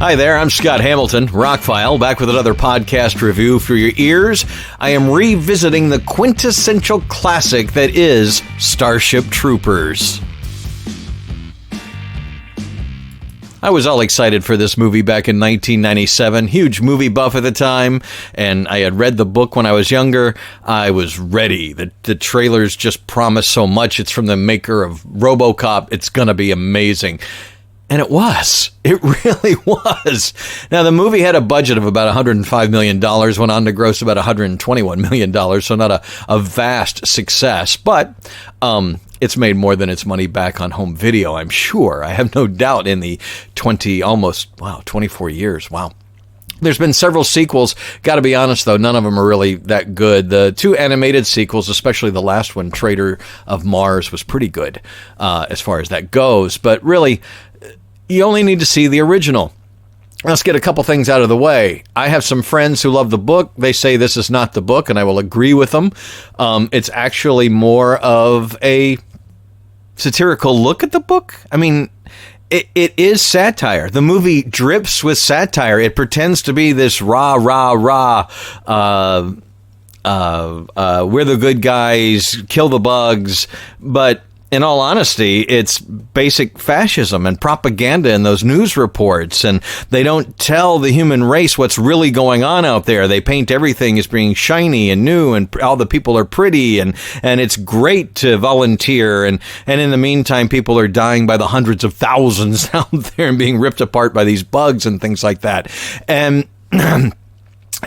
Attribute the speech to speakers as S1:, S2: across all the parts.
S1: Hi there, I'm Scott Hamilton, Rockfile, back with another podcast review for your ears. I am revisiting the quintessential classic that is Starship Troopers. I was all excited for this movie back in 1997, huge movie buff at the time, and I had read the book when I was younger. I was ready. The trailers just promised so much. It's from the maker of RoboCop. It's going to be amazing. And it was. It really was. Now, the movie had a budget of about $105 million, went on to gross about $121 million, so not a vast success. But it's made more than its money back on home video, I'm sure. I have no doubt in the 24 years. Wow. There's been several sequels. Got to be honest, though, none of them are really that good. The two animated sequels, especially the last one, Trader of Mars, was pretty good as far as that goes. But really, you only need to see the original. Let's get a couple things out of the way. I have some friends who love the book. They say this is not the book, and I will agree with them. It's actually more of a satirical look at the book. I mean, it is satire. The movie drips with satire. It pretends to be this rah, we're the good guys, kill the bugs, but in all honesty, it's basic fascism and propaganda in those news reports, and they don't tell the human race what's really going on out there. They paint everything as being shiny and new, and all the people are pretty, and it's great to volunteer, and in the meantime, people are dying by the hundreds of thousands out there and being ripped apart by these bugs and things like that. And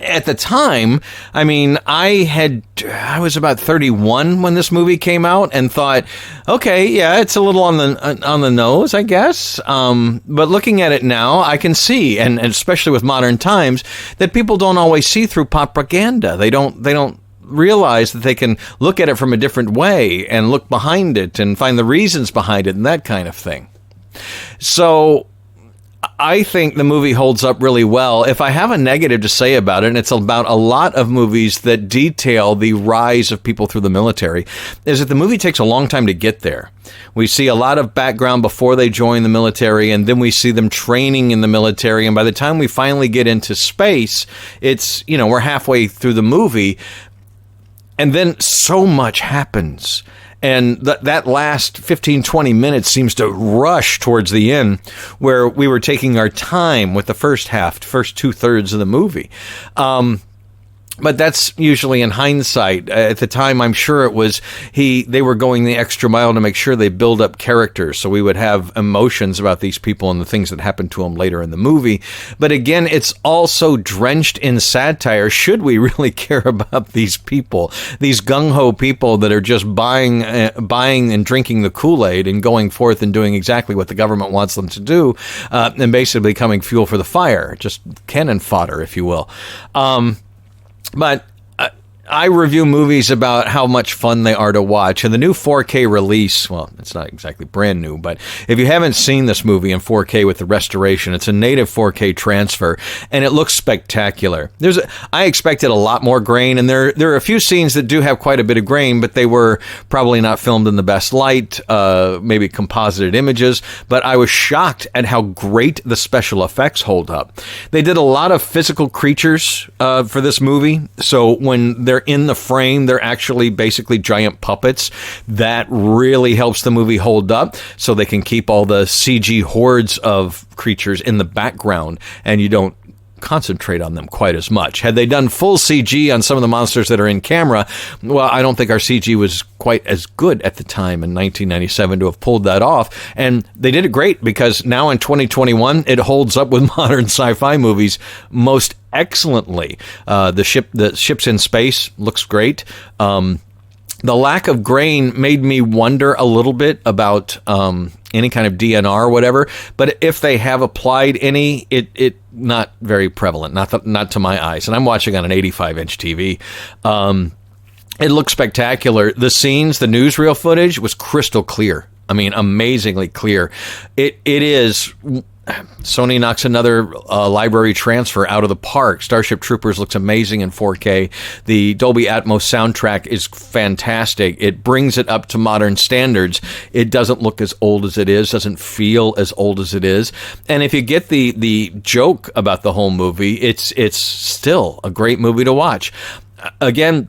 S1: at the time, I mean, I was about 31 when this movie came out and thought, okay, yeah, it's a little on the nose, I guess. But looking at it now, I can see, and especially with modern times, that people don't always see through propaganda. They don't realize that they can look at it from a different way and look behind it and find the reasons behind it and that kind of thing. So I think the movie holds up really well. If I have a negative to say about it, and it's about a lot of movies that detail the rise of people through the military, is that the movie takes a long time to get there. We see a lot of background before they join the military, and then we see them training in the military. And by the time we finally get into space, it's, we're halfway through the movie, and then so much happens. And that last 15, 20 minutes seems to rush towards the end, where we were taking our time with the first 2/3 of the movie. But that's usually in hindsight. At the time, I'm sure it was they were going the extra mile to make sure they build up characters so we would have emotions about these people and the things that happened to them later in the movie. But again, it's also drenched in satire. Should we really care about these people, these gung-ho people that are just buying and drinking the Kool-Aid and going forth and doing exactly what the government wants them to do, and basically becoming fuel for the fire, just cannon fodder, if you will. But I review movies about how much fun they are to watch. And the new 4K release, well, it's not exactly brand new, but if you haven't seen this movie in 4K with the restoration, it's a native 4K transfer, and it looks spectacular. I expected a lot more grain, and there are a few scenes that do have quite a bit of grain, but they were probably not filmed in the best light, maybe composited images, but I was shocked at how great the special effects hold up. They did a lot of physical creatures for this movie, so when they're in the frame, they're actually basically giant puppets. That really helps the movie hold up, so they can keep all the CG hordes of creatures in the background, and you don't concentrate on them quite as much. Had they done full CG on some of the monsters that are in camera, well, I don't think our CG was quite as good at the time in 1997 to have pulled that off. And they did it great, because now in 2021, it holds up with modern sci-fi movies most excellently. The ship's in space, looks great. The lack of grain made me wonder a little bit about any kind of DNR or whatever, but if they have applied any, it not very prevalent, not to my eyes. And I'm watching on an 85-inch TV. It looks spectacular. The scenes, the newsreel footage was crystal clear. I mean, amazingly clear. It is Sony knocks another library transfer out of the park. Starship Troopers looks amazing in 4K. The Dolby Atmos soundtrack is fantastic. It brings it up to modern standards. It doesn't look as old as it is, doesn't feel as old as it is. And if you get the joke about the whole movie, it's still a great movie to watch. Again,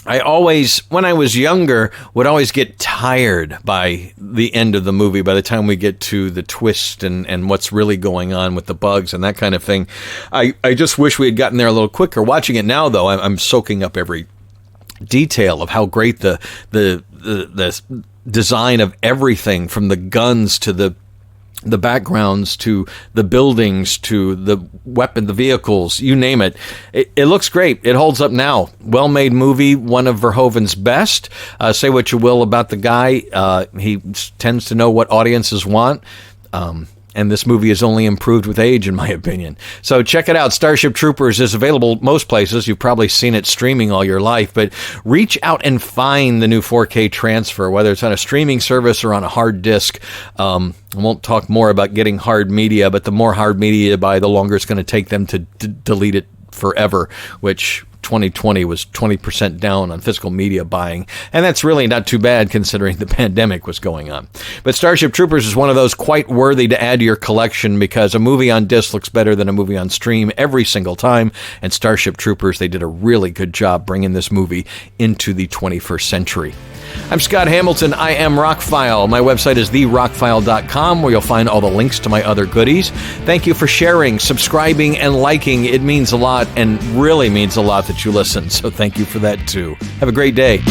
S1: I always, when I was younger, would always get tired by the end of the movie, by the time we get to the twist and what's really going on with the bugs and that kind of thing. I just wish we had gotten there a little quicker. Watching it now, though, I'm soaking up every detail of how great the design of everything, from the guns to the backgrounds to the buildings to the weapon, the vehicles, you name it. It looks great. It holds up now. Well-made movie, one of Verhoeven's best. Say what you will about the guy. He tends to know what audiences want. And this movie is only improved with age, in my opinion. So check it out. Starship Troopers is available most places. You've probably seen it streaming all your life, but reach out and find the new 4K transfer, whether it's on a streaming service or on a hard disk. I won't talk more about getting hard media, but the more hard media you buy, the longer it's going to take them to delete it forever, which 2020 was 20% down on physical media buying. And that's really not too bad considering the pandemic was going on. But Starship Troopers is one of those quite worthy to add to your collection, because a movie on disc looks better than a movie on stream every single time. And Starship Troopers, they did a really good job bringing this movie into the 21st century. I'm Scott Hamilton. I am Rockfile. My website is therockfile.com, where you'll find all the links to my other goodies. Thank you for sharing, subscribing, and liking. It means a lot, and really means a lot that you listen. So thank you for that, too. Have a great day.